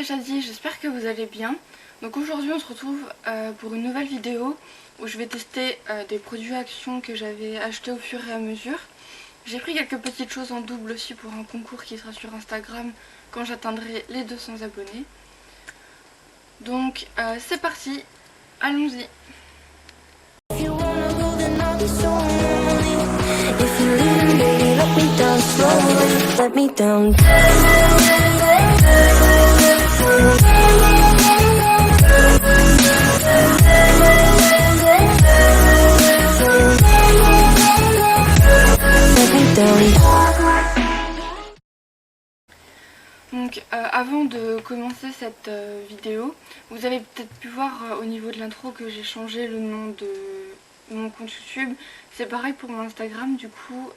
c'est Shadi, j'espère que vous allez bien. Donc aujourd'hui on se retrouve pour une nouvelle vidéo où je vais tester des produits Action que j'avais achetés au fur et à mesure. J'ai pris quelques petites choses en double aussi pour un concours qui sera sur Instagram quand j'atteindrai les 200 abonnés. Donc c'est parti, allons-y. Donc avant de commencer cette vidéo, vous avez peut-être pu voir au niveau de l'intro que j'ai changé le nom de mon compte YouTube. C'est pareil pour mon Instagram, du coup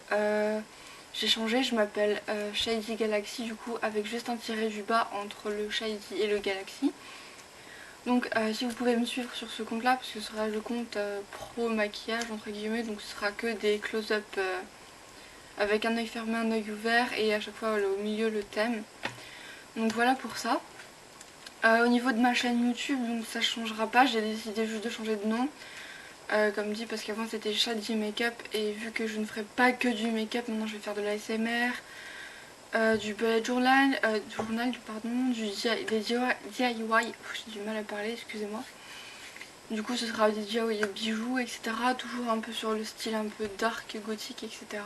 j'ai changé, je m'appelle Shady Galaxy, du coup avec juste un tiret du bas entre le Shady et le Galaxy. Donc si vous pouvez me suivre sur ce compte là, parce que ce sera le compte pro maquillage entre guillemets, donc ce sera que des close-up avec un œil fermé, un œil ouvert et à chaque fois au milieu le thème. Donc voilà pour ça. Au niveau de ma chaîne YouTube, donc ça changera pas, j'ai décidé juste de changer de nom. Comme dit, parce qu'avant c'était Shady Makeup et vu que je ne ferai pas que du make-up, maintenant je vais faire de l'ASMR, du bullet journal, des DIY, j'ai du mal à parler, excusez-moi. Du coup ce sera des DIY bijoux, etc. Toujours un peu sur le style un peu dark, gothique, etc.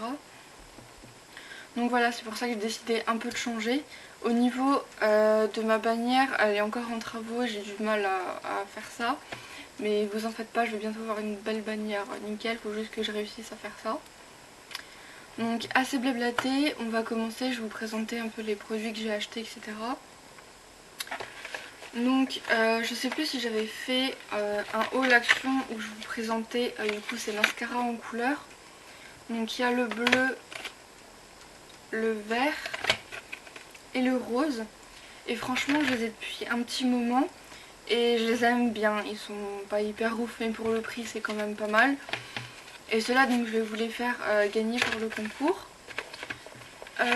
Donc voilà, c'est pour ça que j'ai décidé un peu de changer. Au niveau de ma bannière, elle est encore en travaux, j'ai du mal à faire ça. Mais vous en faites pas, je vais bientôt avoir une belle bannière nickel, faut juste que je réussisse à faire ça. Donc assez blablaté, on va commencer, je vais vous présenter un peu les produits que j'ai achetés, etc. Donc je sais plus si j'avais fait un haul Action où je vous présentais, du coup c'est mascara en couleur. Donc il y a le bleu, le vert et le rose. Et franchement je les ai depuis un petit moment et je les aime bien. Ils sont pas hyper ouf mais pour le prix c'est quand même pas mal. Et ceux-là donc je vais vous les faire gagner pour le concours.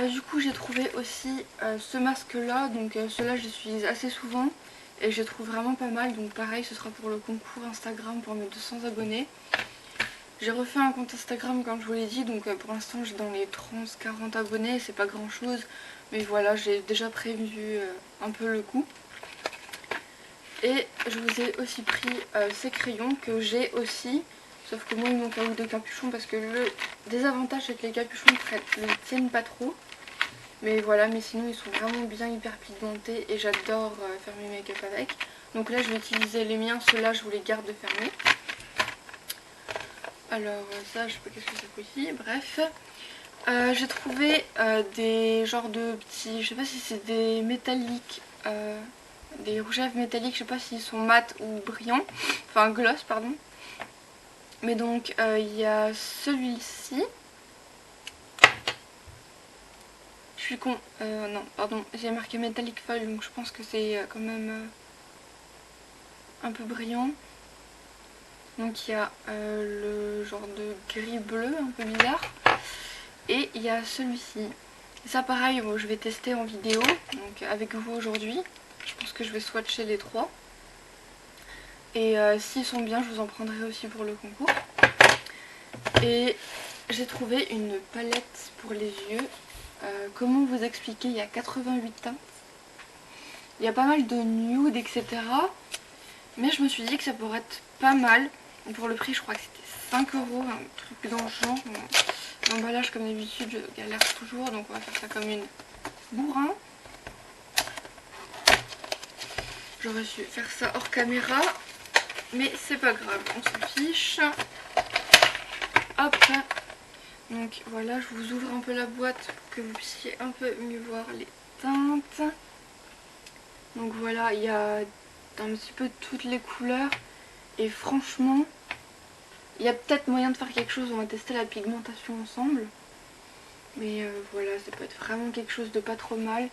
Du coup j'ai trouvé aussi ce masque là, donc ceux-là je les utilise assez souvent et je les trouve vraiment pas mal, donc pareil ce sera pour le concours Instagram pour mes 200 abonnés. J'ai refait un compte Instagram comme je vous l'ai dit, donc pour l'instant j'ai dans les 30-40 abonnés, c'est pas grand chose, mais voilà j'ai déjà prévu un peu le coup. Et je vous ai aussi pris ces crayons que j'ai aussi, sauf que moi il manque un ou deux capuchons parce que le désavantage c'est que les capuchons ne tiennent pas trop. Mais voilà, mais sinon ils sont vraiment bien hyper pigmentés et j'adore faire mes make-up avec. Donc là je vais utiliser les miens, ceux-là je vous les garde fermés. Alors ça je sais pas qu'est-ce que c'est ici, bref. J'ai trouvé des genres de petits, je sais pas si c'est des métalliques, des rouges à lèvres métalliques, je sais pas s'ils sont mat ou brillants, enfin gloss pardon. Mais donc il y a celui-ci. Je suis con, non pardon, j'ai marqué métallique foil donc je pense que c'est quand même un peu brillant. Donc il y a le genre de gris bleu un peu bizarre. Et il y a celui-ci. Ça pareil, bon, je vais tester en vidéo donc avec vous aujourd'hui. Je pense que je vais swatcher les trois. Et s'ils sont bien, je vous en prendrai aussi pour le concours. Et j'ai trouvé une palette pour les yeux. Comment vous expliquer, il y a 88 teintes. Il y a pas mal de nude, etc. Mais je me suis dit que ça pourrait être pas mal. Pour le prix, je crois que c'était 5 €, un truc dans le genre. L'emballage, comme d'habitude, je galère toujours. Donc on va faire ça comme une bourrin. J'aurais su faire ça hors caméra. Mais c'est pas grave, on s'en fiche. Hop. Donc voilà, je vous ouvre un peu la boîte pour que vous puissiez un peu mieux voir les teintes. Donc voilà, il y a un petit peu toutes les couleurs. Et franchement, il y a peut-être moyen de faire quelque chose, on va tester la pigmentation ensemble. Mais voilà, ça peut être vraiment quelque chose de pas trop mal.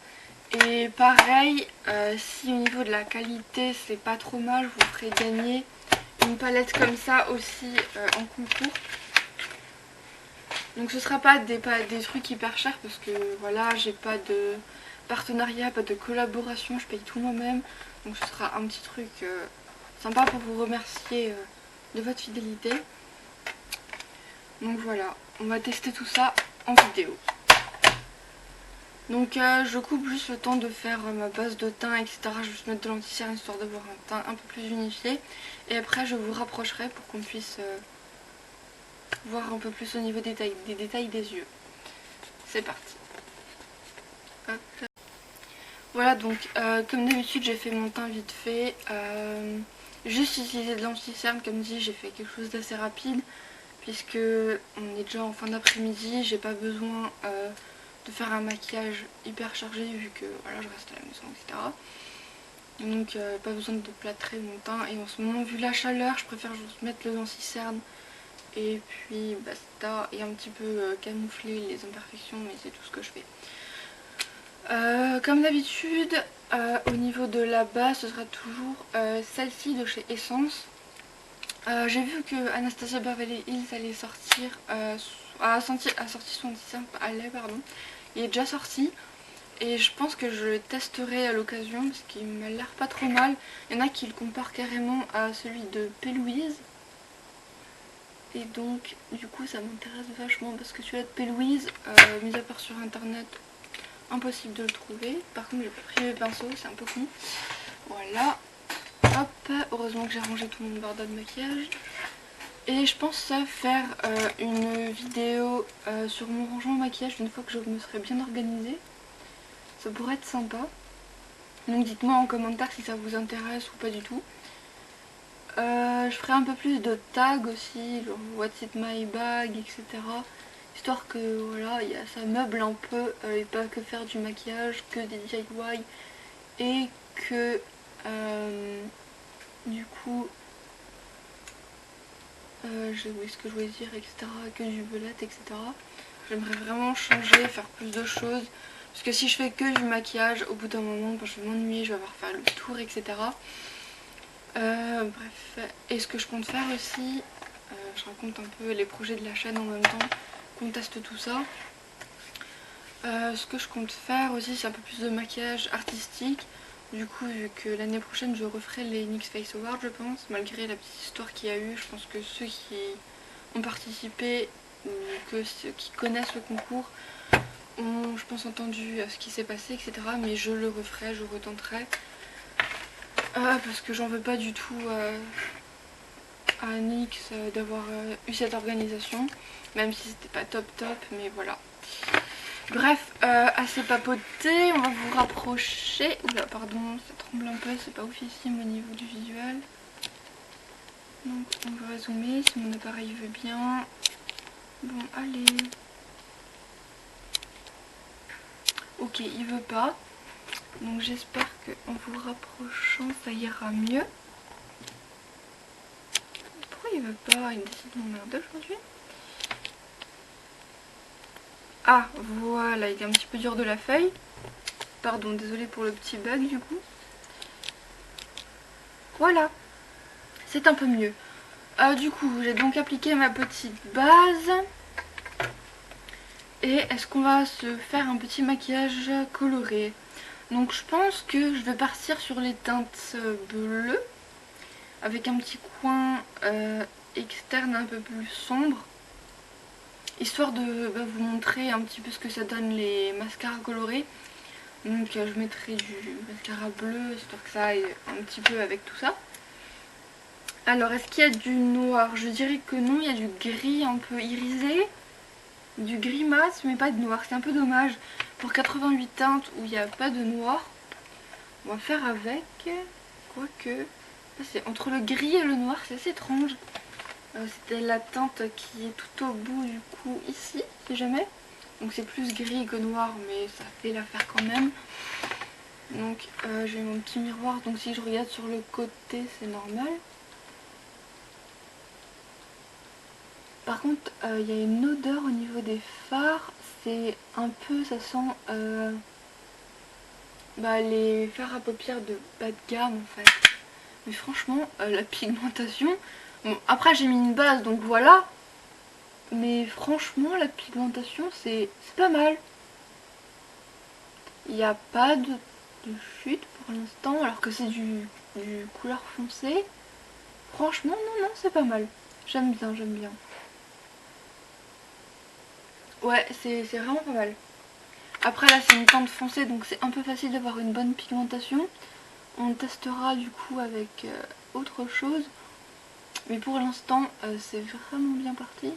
Et pareil, si au niveau de la qualité c'est pas trop mal, je vous ferai gagner une palette comme ça aussi en concours. Donc ce sera pas des trucs hyper chers parce que voilà, j'ai pas de partenariat, pas de collaboration, je paye tout moi-même. Donc ce sera un petit truc sympa pour vous remercier de votre fidélité. Donc voilà, on va tester tout ça en vidéo. Donc je coupe juste le temps de faire ma base de teint, etc. Je vais juste mettre de l'anti-cerne histoire d'avoir un teint un peu plus unifié. Et après je vous rapprocherai pour qu'on puisse voir un peu plus au niveau des détails des yeux. C'est parti. Hop. Voilà, donc comme d'habitude j'ai fait mon teint vite fait. Juste utiliser de l'anti-cerne, comme dit, j'ai fait quelque chose d'assez rapide. Puisque on est déjà en fin d'après-midi, j'ai pas besoin de faire un maquillage hyper chargé vu que voilà, je reste à la maison, etc. Donc pas besoin de plâtrer mon teint. Et en ce moment, vu la chaleur, je préfère juste mettre le anti-cerne et puis basta, et un petit peu camoufler les imperfections, mais c'est tout ce que je fais. Comme d'habitude, au niveau de la base, ce sera toujours celle-ci de chez Essence. J'ai vu que Anastasia Beverly Hills allait sortir, a sorti son anti-cerne à lait, pardon. Il est déjà sorti et je pense que je le testerai à l'occasion parce qu'il m'a l'air pas trop mal. Il y en a qui le comparent carrément à celui de P. Louise. Et donc du coup ça m'intéresse vachement parce que celui-là de P. Louise, mis à part sur internet, impossible de le trouver. Par contre j'ai pas pris mes pinceaux, c'est un peu con. Voilà. Hop, heureusement que j'ai rangé tout mon bordel de maquillage. Et je pense faire une vidéo sur mon rangement de maquillage une fois que je me serai bien organisée. Ça pourrait être sympa. Donc dites-moi en commentaire si ça vous intéresse ou pas du tout. Je ferai un peu plus de tags aussi, genre what's it my bag, etc. Histoire que voilà, ça meuble un peu et pas que faire du maquillage, que des DIY et que du coup j'ai oublié ce que je voulais dire, etc. Que du belette, etc. J'aimerais vraiment changer, faire plus de choses. Parce que si je fais que du maquillage, au bout d'un moment, je vais m'ennuyer, je vais avoir faire le tour, etc. Bref, et ce que je compte faire aussi, je raconte un peu les projets de la chaîne en même temps qu'on teste tout ça. Ce que je compte faire aussi, c'est un peu plus de maquillage artistique. Du coup, vu que l'année prochaine je referai les NYX Face Awards, je pense, malgré la petite histoire qu'il y a eu, je pense que ceux qui ont participé ou que ceux qui connaissent le concours ont, je pense, entendu ce qui s'est passé, etc. Mais je le referai, je retenterai. Parce que j'en veux pas du tout à NYX d'avoir eu cette organisation, même si c'était pas top, mais voilà. Bref, assez papoté, on va vous rapprocher. Oula, pardon, ça tremble un peu, c'est pas oufissime au niveau du visuel. Donc on va zoomer si mon appareil veut bien. Bon, allez. Ok, il veut pas. Donc j'espère qu'en vous rapprochant, ça ira mieux. Pourquoi il veut pas? Il décide de m'emmerder aujourd'hui. Ah, voilà, il est un petit peu dur de la feuille. Pardon, désolée pour le petit bug du coup. Voilà, c'est un peu mieux. Du coup, j'ai donc appliqué ma petite base. Et est-ce qu'on va se faire un petit maquillage coloré? Donc je pense que je vais partir sur les teintes bleues. Avec un petit coin externe un peu plus sombre. Histoire de vous montrer un petit peu ce que ça donne les mascaras colorés. Donc je mettrai du mascara bleu, histoire que ça aille un petit peu avec tout ça. Alors est-ce qu'il y a du noir? Je dirais que non, il y a du gris un peu irisé. Du gris mat, mais pas de noir, c'est un peu dommage. Pour 88 teintes où il n'y a pas de noir, on va faire avec. Quoique, c'est entre le gris et le noir, c'est assez étrange. C'était la teinte qui est tout au bout du coup ici, si jamais. Donc c'est plus gris que noir, mais ça fait l'affaire quand même. Donc j'ai mon petit miroir, donc si je regarde sur le côté, c'est normal. Par contre, il y a une odeur au niveau des fards. C'est un peu, ça sent les fards à paupières de bas de gamme en fait. Mais franchement, la pigmentation... Bon, après j'ai mis une base, donc voilà. Mais franchement, la pigmentation, c'est pas mal. Il n'y a pas de chute pour l'instant, alors que c'est du couleur foncé. Franchement, non, c'est pas mal. J'aime bien, j'aime bien. Ouais, c'est vraiment pas mal. Après là c'est une teinte foncée donc c'est un peu facile d'avoir une bonne pigmentation. On testera du coup avec autre chose. Mais pour l'instant c'est vraiment bien parti.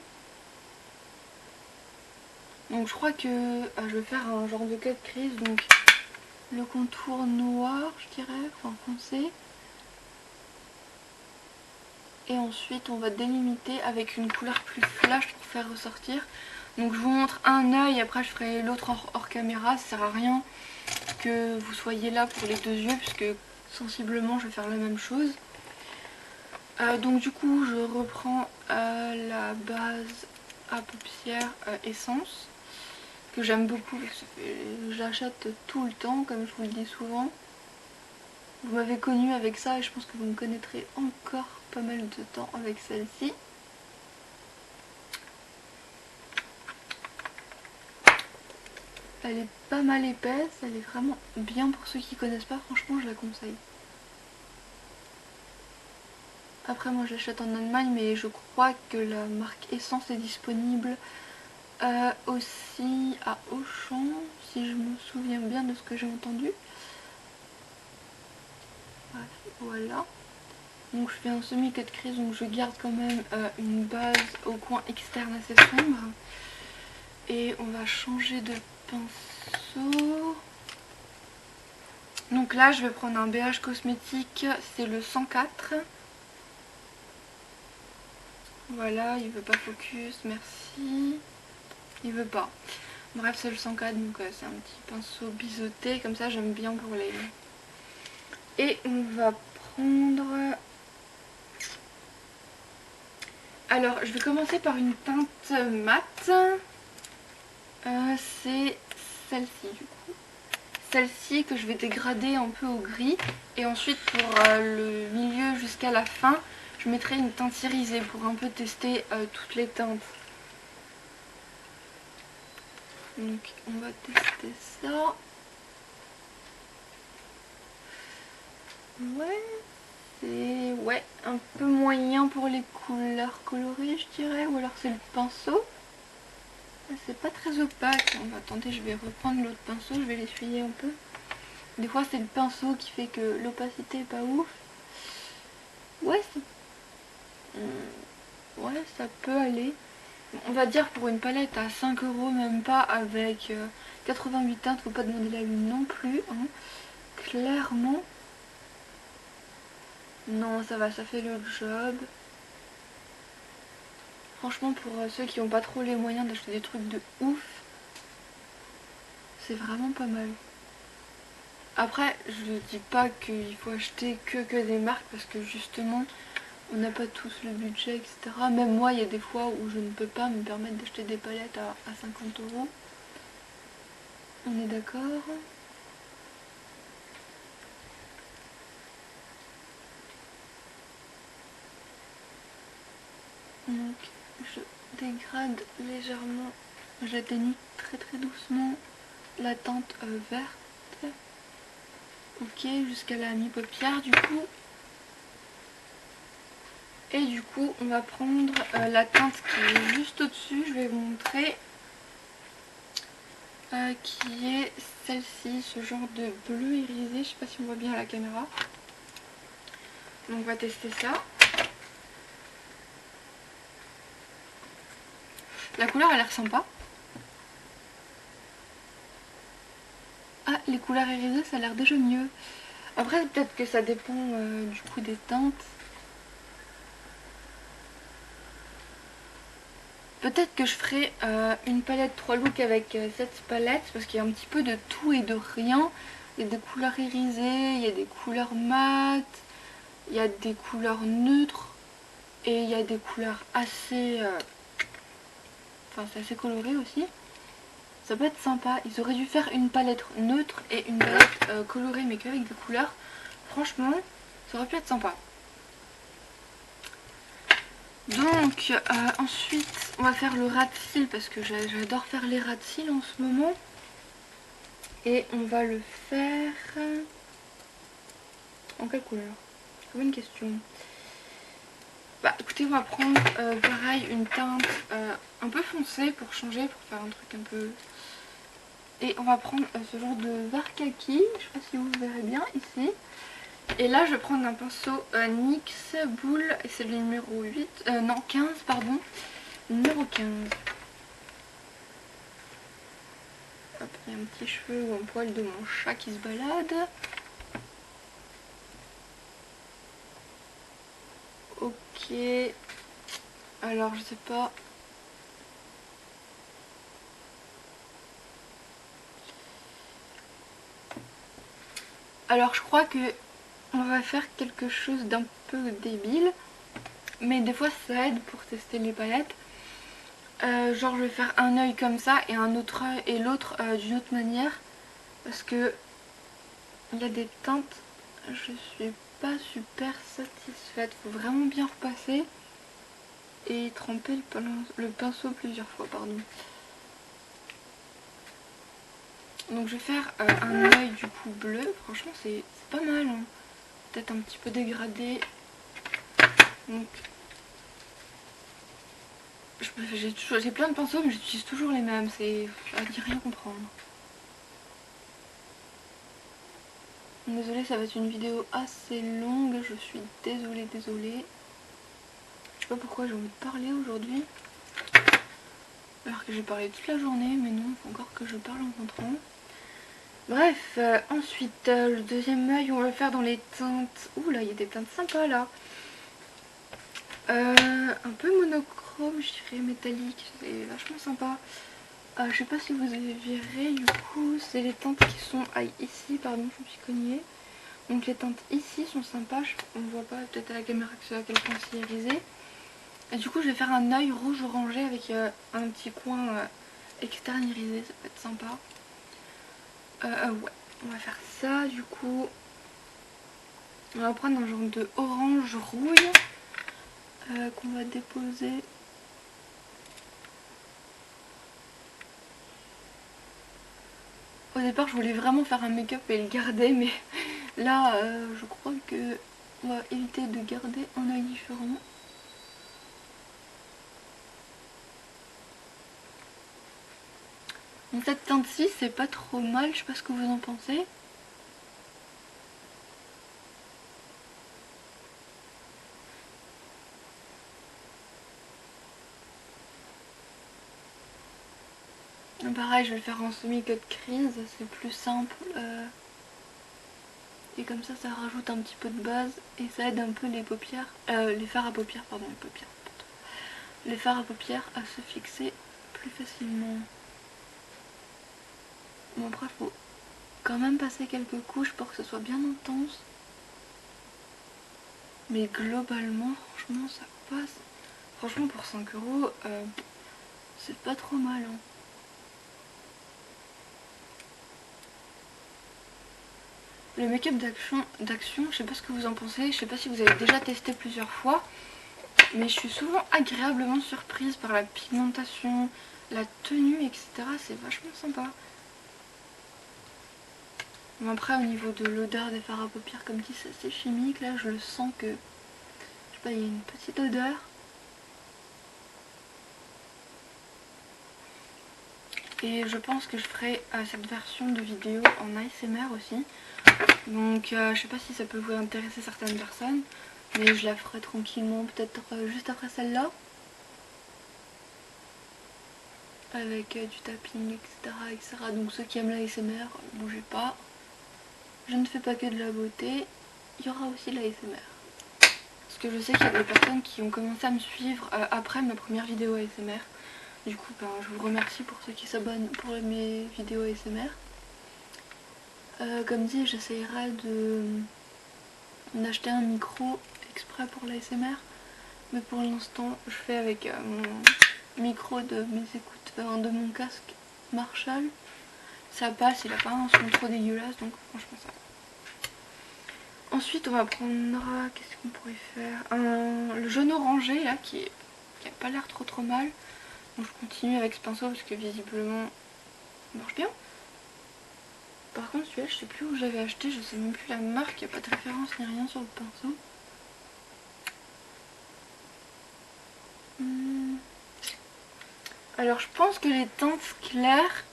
Donc je crois que je vais faire un genre de cut crease. Donc le contour noir je dirais, enfin foncé. Et ensuite on va délimiter avec une couleur plus flash pour faire ressortir. Donc je vous montre un œil, après je ferai l'autre hors caméra, ça sert à rien que vous soyez là pour les deux yeux puisque sensiblement je vais faire la même chose. Donc du coup je reprends la base à paupières Essence que j'aime beaucoup, j'achète tout le temps comme je vous le dis souvent. Vous m'avez connue avec ça et je pense que vous me connaîtrez encore pas mal de temps avec celle-ci. Elle est pas mal épaisse, elle est vraiment bien pour ceux qui connaissent pas, franchement je la conseille. Après moi je l'achète en Allemagne mais je crois que la marque Essence est disponible aussi à Auchan, si je me souviens bien de ce que j'ai entendu. Bref, voilà. Donc je fais un semi-cut crease, donc je garde quand même une base au coin externe assez sombre. Et on va changer de pinceau. Donc là je vais prendre un BH cosmétique, c'est le 104. Voilà, il veut pas focus, merci. Il veut pas. Bref, c'est le 104, donc c'est un petit pinceau biseauté, comme ça j'aime bien pour les... Et on va prendre... Alors, je vais commencer par une teinte mate. C'est celle-ci du coup. Celle-ci que je vais dégrader un peu au gris. Et ensuite pour le milieu jusqu'à la fin, je mettrai une teinte irisée pour un peu tester toutes les teintes. Donc on va tester ça. Ouais, c'est un peu moyen pour les couleurs colorées je dirais. Ou alors c'est le pinceau. C'est pas très opaque. Attendez, je vais reprendre l'autre pinceau, je vais l'essuyer un peu. Des fois c'est le pinceau qui fait que l'opacité est pas ouf. Ouais, ouais, ça peut aller. On va dire pour une palette à 5 €, même pas, avec 88 teintes, faut pas demander la lune non plus. Hein. Clairement. Non, ça va, ça fait le job. Franchement, pour ceux qui n'ont pas trop les moyens d'acheter des trucs de ouf, c'est vraiment pas mal. Après, je ne dis pas qu'il faut acheter que des marques parce que justement, on n'a pas tous le budget, etc. Même moi, il y a des fois où je ne peux pas me permettre d'acheter des palettes à 50 €. On est d'accord? Donc, je dégrade légèrement, j'atténue très très doucement la teinte verte. Ok, jusqu'à la mi-paupière du coup. Et du coup, on va prendre la teinte qui est juste au-dessus, je vais vous montrer. Qui est celle-ci, ce genre de bleu irisé, je sais pas si on voit bien à la caméra. Donc on va tester ça. La couleur a l'air sympa. Ah, les couleurs irisées ça a l'air déjà mieux. Après peut-être que ça dépend du coup des teintes. Peut-être que je ferai une palette 3 looks avec cette palette parce qu'il y a un petit peu de tout et de rien. Il y a des couleurs irisées, il y a des couleurs mates, il y a des couleurs neutres et il y a des couleurs assez... Enfin c'est assez coloré aussi. Ça peut être sympa. Ils auraient dû faire une palette neutre et une palette colorée mais qu'avec des couleurs. Franchement, ça aurait pu être sympa. Donc ensuite on va faire le ras de cils parce que j'adore faire les ras de cils en ce moment. Et on va le faire en quelle couleur? C'est une bonne question. Bah écoutez, on va prendre pareil une teinte un peu foncée pour changer, pour faire un truc un peu... Et on va prendre ce genre de vert kaki, je sais pas si vous verrez bien ici. Et là je vais prendre un pinceau NYX Boule, et c'est le numéro 8, non 15 pardon, numéro 15. Hop, il y a un petit cheveu ou un poil de mon chat qui se balade. Ok, alors je sais pas. Alors je crois que on va faire quelque chose d'un peu débile, mais des fois ça aide pour tester les palettes. Genre je vais faire un œil comme ça et un autre œil et l'autre d'une autre manière, parce que il y a des teintes, je suis pas super satisfaite. Faut vraiment bien repasser et tremper le pinceau plusieurs fois, pardon. Donc je vais faire un œil du coup bleu. Franchement c'est pas mal, hein. Peut-être un petit peu dégradé. Donc j'ai plein de pinceaux mais j'utilise toujours les mêmes. C'est à dire rien comprendre. Désolée, ça va être une vidéo assez longue. Je suis désolée. Je sais pas pourquoi j'ai envie de parler aujourd'hui. Alors que j'ai parlé toute la journée, mais non, il faut encore que je parle en rentrant. Bref, ensuite, le deuxième œil, on va le faire dans les teintes. Ouh là, il y a des teintes sympas là. Un peu monochrome, je dirais métallique, c'est vachement sympa. Je sais pas si vous verrez, du coup, c'est les teintes qui sont ici, pardon, je me suis cognée. Donc les teintes ici sont sympas, on ne voit pas peut-être à la caméra que c'est à quel point c'est irisé. Et du coup, je vais faire un œil rouge orangé avec un petit coin externe irisé, ça peut être sympa. Ouais, on va faire ça, du coup. On va prendre un genre de orange rouille qu'on va déposer. Au départ je voulais vraiment faire un make-up et le garder, mais là je crois que on va éviter de garder un œil différent. Donc cette teinte-ci c'est pas trop mal, je sais pas ce que vous en pensez. Pareil, je vais le faire en semi-cut crease, c'est plus simple. Et comme ça rajoute un petit peu de base et ça aide un peu les paupières, les fards à paupières, pardon, les paupières. Les fards à paupières à se fixer plus facilement. Bon après faut quand même passer quelques couches pour que ce soit bien intense. Mais globalement, franchement ça passe. Franchement pour 5 €, c'est pas trop mal, hein. Le make-up d'action, je sais pas ce que vous en pensez, je sais pas si vous avez déjà testé plusieurs fois, mais je suis souvent agréablement surprise par la pigmentation, la tenue, etc. C'est vachement sympa. Bon, après au niveau de l'odeur des fards à paupières, comme dit, c'est assez chimique, là je le sens que, je sais pas, il y a une petite odeur. Et je pense que je ferai cette version de vidéo en ASMR aussi. Donc je sais pas si ça peut vous intéresser certaines personnes, mais je la ferai tranquillement peut-être juste après celle-là. Avec du tapping, etc. Donc ceux qui aiment l'ASMR, bougez pas. Je ne fais pas que de la beauté, il y aura aussi de l'ASMR. Parce que je sais qu'il y a des personnes qui ont commencé à me suivre après ma première vidéo ASMR. Du coup, ben, je vous remercie pour ceux qui s'abonnent pour mes vidéos ASMR. Comme dit, j'essayerai d'acheter un micro exprès pour l'ASMR. Mais pour l'instant, je fais avec mon micro de mes écoutes, de mon casque Marshall. Ça passe, il a pas un son trop dégueulasse, donc franchement ça va. Ensuite, on va prendre, qu'est-ce qu'on pourrait faire, le jaune orangé là qui a pas l'air trop mal. Donc je continue avec ce pinceau parce que visiblement il marche bien. Par contre celui-là je sais plus où j'avais acheté, je sais même plus la marque, il n'y a pas de référence ni rien sur le pinceau. Alors je pense que les teintes claires,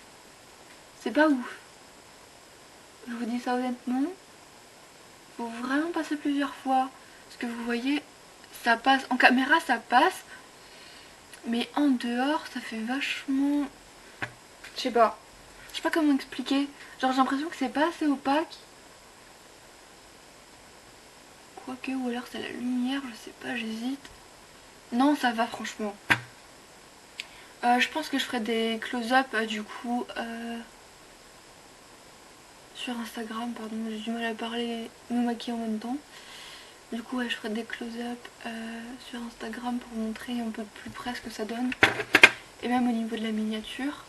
c'est pas ouf. Je vous dis ça honnêtement. Faut vraiment passer plusieurs fois. Parce que vous voyez, ça passe. En caméra ça passe. Mais en dehors ça fait vachement... Je sais pas. Je sais pas comment expliquer. Genre j'ai l'impression que c'est pas assez opaque. Quoique, ou alors c'est la lumière, je sais pas, j'hésite. Non, ça va franchement. Je pense que je ferai des close-up du coup sur Instagram, pardon, j'ai du mal à parler, me maquiller en même temps. Du coup ouais, je ferai des close-up sur Instagram pour montrer un peu plus près ce que ça donne. Et même au niveau de la miniature.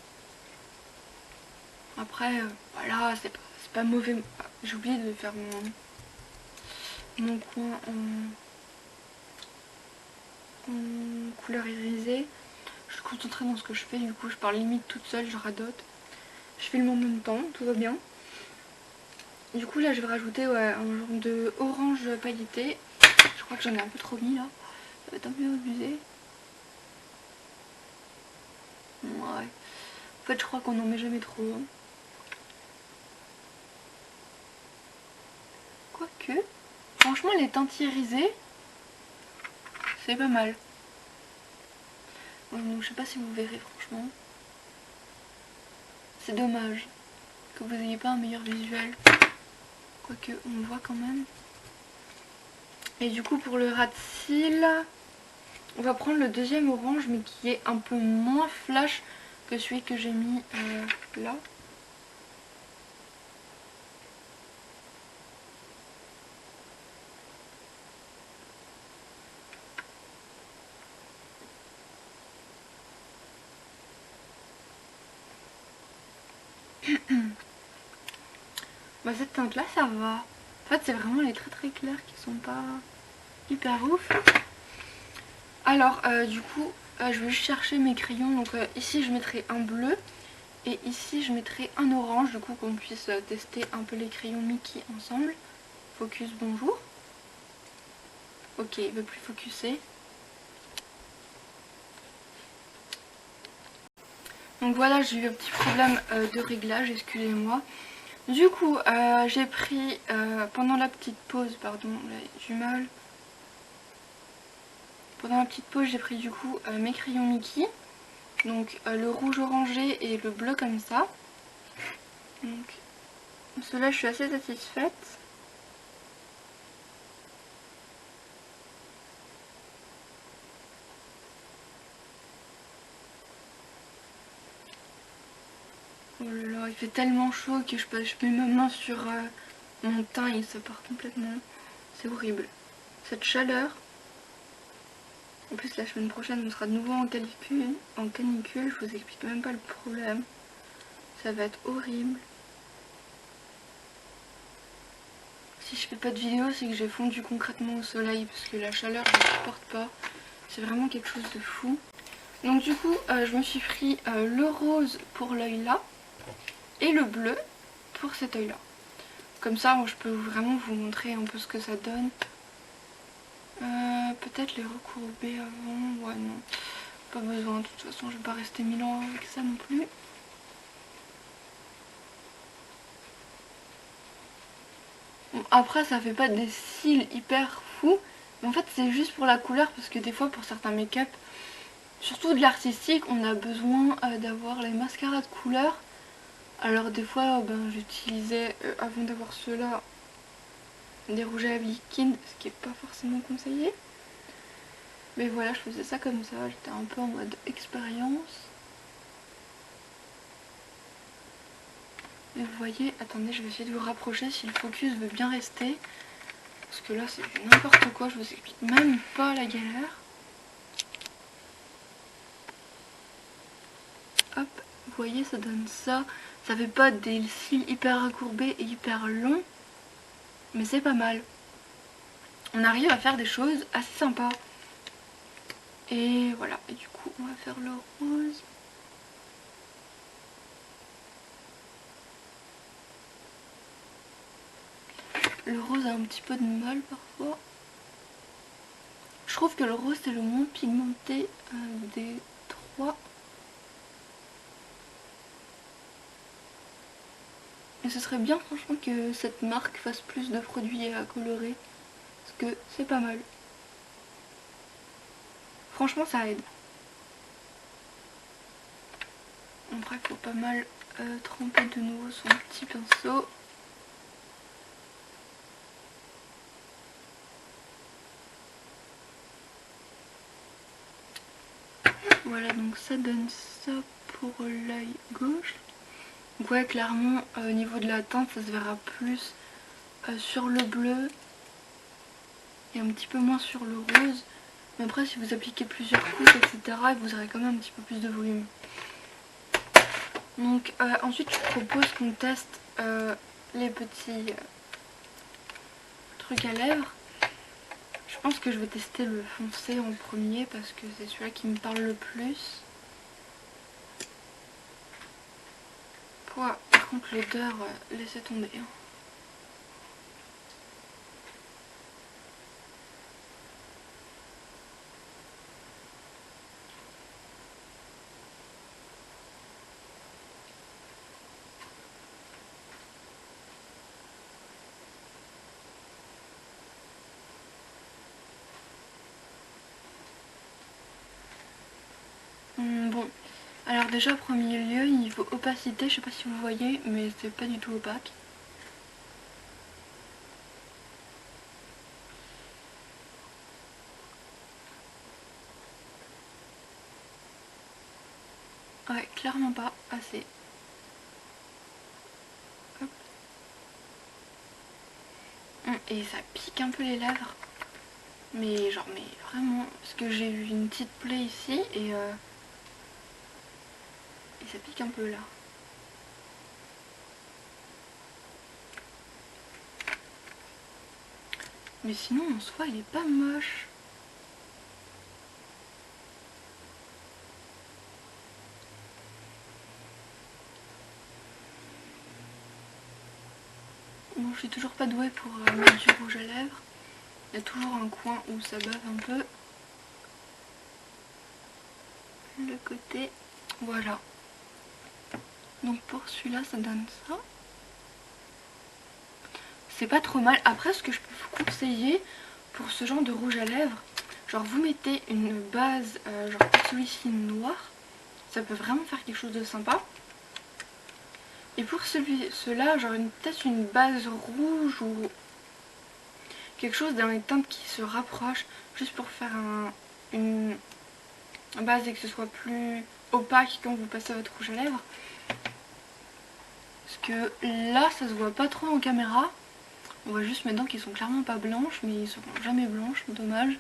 Après, voilà, c'est pas mauvais. Ah, j'ai oublié de faire mon coin en couleur irisée. Je suis concentrée dans ce que je fais, du coup je parle limite toute seule, je radote. Je filme en même temps, tout va bien. Du coup là je vais rajouter ouais, un genre de orange pailleté. Je crois que j'en ai un peu trop mis là. Ça va être un peu abusé. Ouais. En fait je crois qu'on n'en met jamais trop. Quoique, franchement les teintes irisées, c'est pas mal. Donc, je sais pas si vous verrez franchement. C'est dommage que vous n'ayez pas un meilleur visuel. Quoique on voit quand même. Et du coup pour le ras de cils, on va prendre le deuxième orange mais qui est un peu moins flash que celui que j'ai mis là. Bah cette teinte là ça va. En fait c'est vraiment les très très clairs qui sont pas hyper ouf. Alors du coup je vais juste chercher mes crayons. Donc ici je mettrai un bleu et ici je mettrai un orange. Du coup qu'on puisse tester un peu les crayons Mickey ensemble. Focus bonjour. Ok, il veut plus focuser. Donc voilà, j'ai eu un petit problème de réglage, excusez-moi. Du coup, j'ai pris, pendant la petite pause, pardon, là, j'ai du mal. Pendant la petite pause, j'ai pris du coup mes crayons Mickey. Donc le rouge orangé et le bleu comme ça. Donc ceux-là, je suis assez satisfaite. Oh là là, il fait tellement chaud que je mets ma main sur mon teint et ça part complètement. C'est horrible. Cette chaleur. En plus la semaine prochaine on sera de nouveau en canicule. Je vous explique même pas le problème. Ça va être horrible. Si je fais pas de vidéo, c'est que j'ai fondu concrètement au soleil parce que la chaleur je ne supporte pas. C'est vraiment quelque chose de fou. Donc du coup je me suis pris le rose pour l'œil là et le bleu pour cet œil là. Comme ça je peux vraiment vous montrer un peu ce que ça donne. Peut-être les recourber avant. Ouais non, pas besoin, de toute façon je vais pas rester 1000 ans avec ça non plus. Bon, après ça fait pas des cils hyper fous, mais en fait c'est juste pour la couleur parce que des fois pour certains make-up, surtout de l'artistique, on a besoin d'avoir les mascaras de couleur. Alors des fois j'utilisais avant d'avoir ceux-là des rouges à lèvres liquides, ce qui est pas forcément conseillé. Mais voilà, je faisais ça comme ça, j'étais un peu en mode expérience. Et vous voyez, attendez, je vais essayer de vous rapprocher si le focus veut bien rester. Parce que là c'est n'importe quoi, je vous explique même pas la galère. Hop, vous voyez ça donne ça. Ça fait pas des cils hyper recourbés et hyper longs. Mais c'est pas mal. On arrive à faire des choses assez sympas. Et voilà, et du coup on va faire le rose. le rose a un petit peu de mal parfois. Je trouve que le rose c'est le moins pigmenté des trois. Et ce serait bien franchement que cette marque fasse plus de produits à colorer. Parce que c'est pas mal. Franchement ça aide. Après il faut pas mal tremper de nouveau son petit pinceau. Voilà, donc ça donne ça pour l'œil gauche. Donc ouais, clairement au niveau de la teinte ça se verra plus sur le bleu et un petit peu moins sur le rose. Mais après si vous appliquez plusieurs couches etc, vous aurez quand même un petit peu plus de volume. Donc ensuite je propose qu'on teste les petits trucs à lèvres. Je pense que je vais tester le foncé en premier parce que c'est celui-là qui me parle le plus. Par contre l'odeur, laissez tomber. Bon, alors déjà, en premier lieu, niveau opacité, je sais pas si vous voyez, mais c'est pas du tout opaque. Ouais, clairement pas assez. Hop. Et ça pique un peu les lèvres. Mais genre, mais vraiment, parce que j'ai eu une petite plaie ici et ça pique un peu là. Mais sinon, en soi, il est pas moche. Bon, je suis toujours pas douée pour mettre du rouge à lèvres. Il y a toujours un coin où ça bave un peu. Le côté, voilà. Donc pour celui-là, ça donne ça. C'est pas trop mal. Après, ce que je peux vous conseiller pour ce genre de rouge à lèvres, genre vous mettez une base, genre celui-ci noir, ça peut vraiment faire quelque chose de sympa. Et pour ceux-là, genre peut-être une base rouge ou quelque chose dans les teintes qui se rapprochent, juste pour faire une base et que ce soit plus opaque quand vous passez votre rouge à lèvres. Parce que là, ça se voit pas trop en caméra. On voit juste maintenant qu'ils sont clairement pas blanches, mais ils seront jamais blanches, dommage.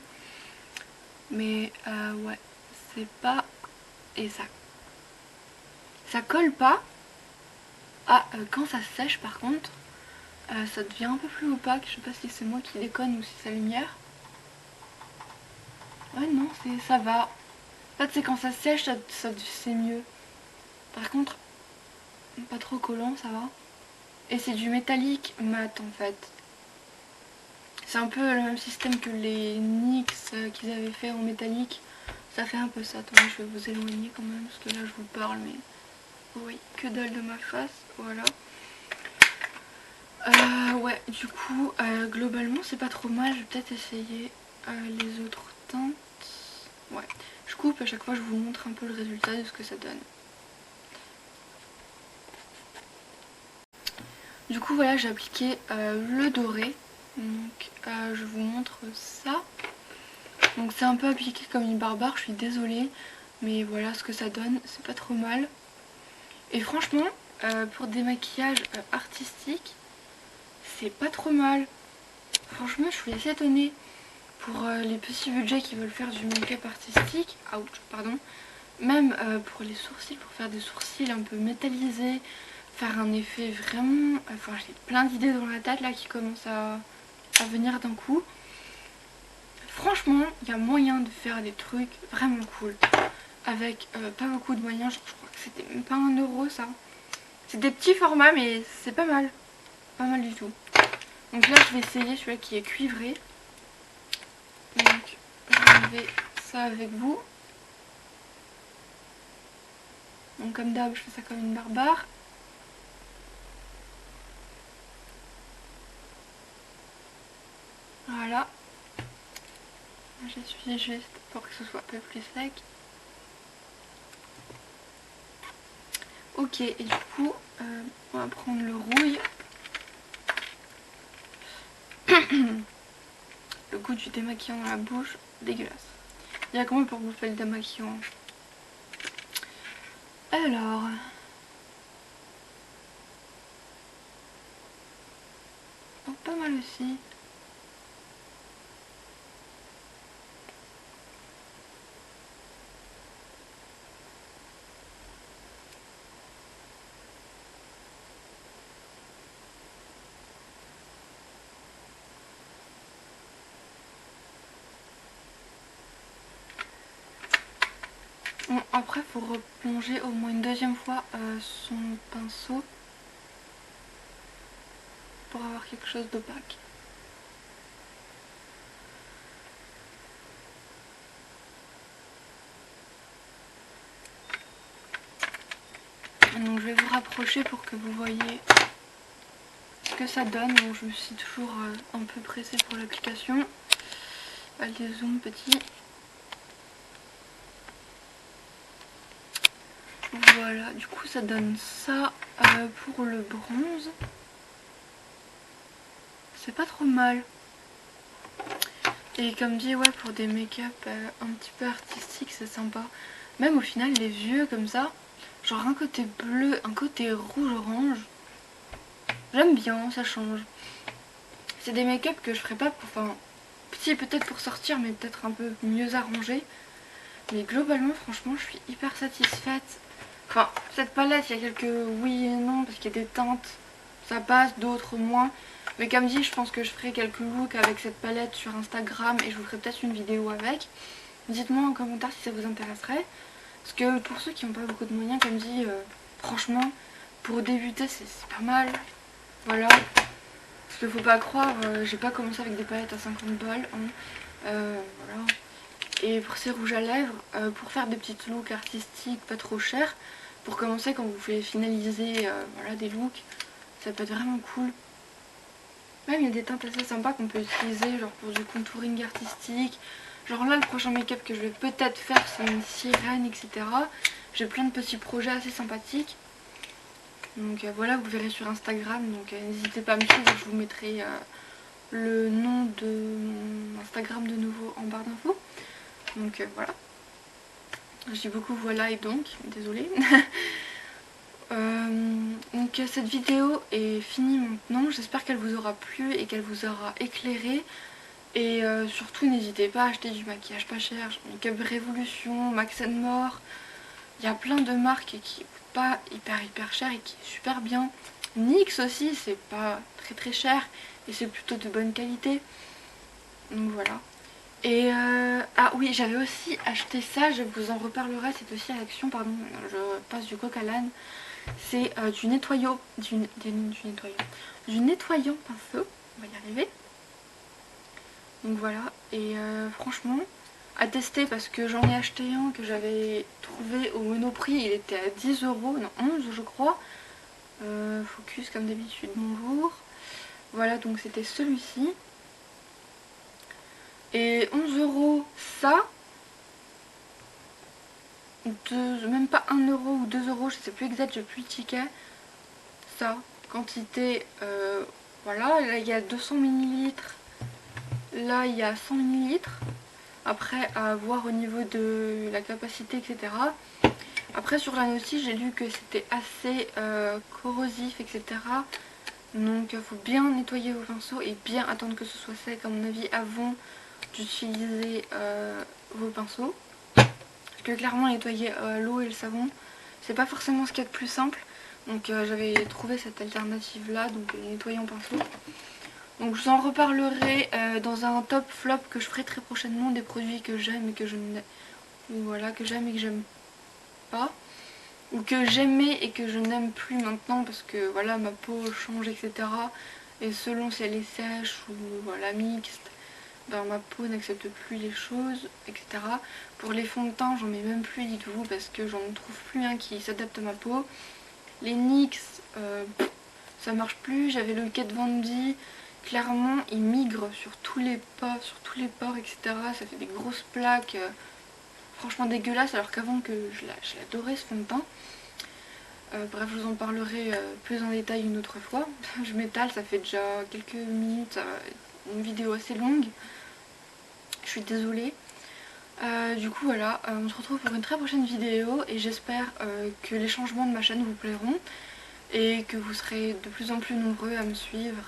Mais ouais, c'est pas... Et ça colle pas. Ah, quand ça sèche par contre, ça devient un peu plus opaque. Je sais pas si c'est moi qui déconne ou si c'est la lumière. Ouais non, ça va. En fait c'est quand ça sèche, c'est mieux. Par contre, pas trop collant, ça va. Et c'est du métallique mat en fait. C'est un peu le même système que les NYX qu'ils avaient fait en métallique. Ça fait un peu ça. Attendez, je vais vous éloigner quand même parce que là je vous parle mais oui, que dalle de ma face, voilà. Ouais, du coup, globalement c'est pas trop mal. Je vais peut-être essayer les autres teintes. Ouais, je coupe à chaque fois, je vous montre un peu le résultat de ce que ça donne. Du coup voilà, j'ai appliqué le doré. Donc je vous montre ça. Donc c'est un peu appliqué comme une barbare, je suis désolée. Mais voilà ce que ça donne, c'est pas trop mal. Et franchement, pour des maquillages artistiques, c'est pas trop mal. Franchement, je suis assez étonnée. Pour les petits budgets qui veulent faire du make-up artistique, ouch, pardon. Même pour les sourcils, pour faire des sourcils un peu métallisés, faire un effet vraiment... Enfin, j'ai plein d'idées dans la tête là qui commencent à venir d'un coup. Franchement, il y a moyen de faire des trucs vraiment cool. Avec pas beaucoup de moyens, je crois que c'était même pas 1 € ça. C'est des petits formats mais c'est pas mal. Pas mal du tout. Donc là je vais essayer celui-là qui est cuivré. Donc je vais enlever ça avec vous. Donc comme d'hab je fais ça comme une barbare. Voilà. J'essuie juste pour que ce soit un peu plus sec. Ok, et du coup, on va prendre le rouille. Le goût du démaquillant dans la bouche, dégueulasse. Il y a comment pour bouffer le démaquillant? Alors... Oh, pas mal aussi. Bon, après, faut replonger au moins une deuxième fois son pinceau pour avoir quelque chose d'opaque. Donc je vais vous rapprocher pour que vous voyez ce que ça donne. Donc je me suis toujours un peu pressée pour l'application. Allez, zoom petit. Voilà, du coup ça donne ça pour le bronze. C'est pas trop mal. Et comme dit, ouais, pour des make-up un petit peu artistiques, c'est sympa. Même au final, les yeux comme ça, genre un côté bleu, un côté rouge-orange. J'aime bien, ça change. C'est des make-up que je ferais pas pour... Enfin, si, peut-être pour sortir, mais peut-être un peu mieux arrangé. Mais globalement, franchement, je suis hyper satisfaite. Enfin, cette palette, il y a quelques oui et non, parce qu'il y a des teintes, ça passe, d'autres moins. Mais comme dit, je pense que je ferai quelques looks avec cette palette sur Instagram et je vous ferai peut-être une vidéo avec. Dites-moi en commentaire si ça vous intéresserait. Parce que pour ceux qui n'ont pas beaucoup de moyens, comme dit, franchement, pour débuter, c'est pas mal. Voilà. Parce qu'il faut pas croire, j'ai pas commencé avec des palettes à 50 balles. Hein. Voilà. Et pour ces rouges à lèvres, pour faire des petites looks artistiques pas trop chers, pour commencer quand vous voulez finaliser voilà, des looks, ça peut être vraiment cool. Même il y a des teintes assez sympas qu'on peut utiliser genre pour du contouring artistique. Genre là le prochain make-up que je vais peut-être faire c'est une sirène, etc. J'ai plein de petits projets assez sympathiques. Donc voilà, vous verrez sur Instagram, donc n'hésitez pas à me suivre, je vous mettrai le nom de mon Instagram de nouveau en barre d'infos. Donc voilà. Je dis beaucoup voilà et donc, désolée. Donc cette vidéo est finie maintenant, j'espère qu'elle vous aura plu et qu'elle vous aura éclairé. Et surtout n'hésitez pas à acheter du maquillage pas cher, Make Up Révolution, Max More. Il y a plein de marques qui coûtent pas hyper cher et qui est super bien. NYX aussi, c'est pas très cher et c'est plutôt de bonne qualité. Donc voilà. Et ah oui, j'avais aussi acheté ça, je vous en reparlerai, c'est aussi à l'action, pardon, je passe du coq à l'âne. C'est du nettoyant pinceau, on va y arriver. Donc voilà, et franchement, à tester parce que j'en ai acheté un que j'avais trouvé au Monoprix, il était à 10 euros, non 11 je crois. Focus comme d'habitude, bonjour. Voilà, donc c'était celui-ci. Et 11 euros ça, même pas 1 euro ou 2 euros, je sais plus exact, j'ai plus le ticket. Ça, quantité, voilà, là il y a 200 millilitres, là il y a 100 millilitres. Après à voir au niveau de la capacité, etc. Après sur la notice j'ai lu que c'était assez corrosif, etc. Donc il faut bien nettoyer vos pinceaux et bien attendre que ce soit sec à mon avis avant d'utiliser vos pinceaux. Parce que clairement nettoyer l'eau et le savon c'est pas forcément ce qu'il y a de plus simple. Donc j'avais trouvé cette alternative là, donc nettoyer en pinceau. Donc je vous en reparlerai dans un top flop que je ferai très prochainement, des produits que j'aime et que je n'aime, voilà, que j'aime et que j'aime pas, ou que j'aimais et que je n'aime plus maintenant parce que voilà ma peau change, etc. et selon si elle est sèche ou voilà, mixte, ben, ma peau n'accepte plus les choses, etc. Pour les fonds de teint, j'en mets même plus du tout parce que j'en trouve plus un qui s'adapte à ma peau. Les NYX, ça marche plus. J'avais le Kat Von D, clairement il migre sur tous les pores, etc. Ça fait des grosses plaques, franchement dégueulasses, alors qu'avant que je l'adorais ce fond de teint. Bref, je vous en parlerai plus en détail une autre fois. Je m'étale, ça fait déjà quelques minutes, une vidéo assez longue. Je suis désolée. Du coup voilà, on se retrouve pour une très prochaine vidéo et j'espère que les changements de ma chaîne vous plairont et que vous serez de plus en plus nombreux à me suivre.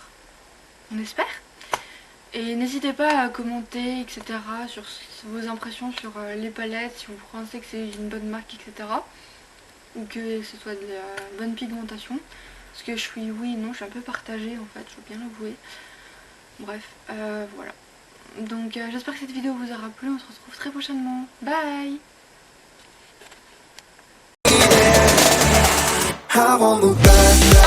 On espère. Et n'hésitez pas à commenter, etc. sur vos impressions sur les palettes, si vous pensez que c'est une bonne marque, etc. Ou que ce soit de la bonne pigmentation. Parce que je suis, oui, non, je suis un peu partagée en fait, je veux bien l'avouer. Bref, voilà. Donc j'espère que cette vidéo vous aura plu, on se retrouve très prochainement. Bye. I won't look back.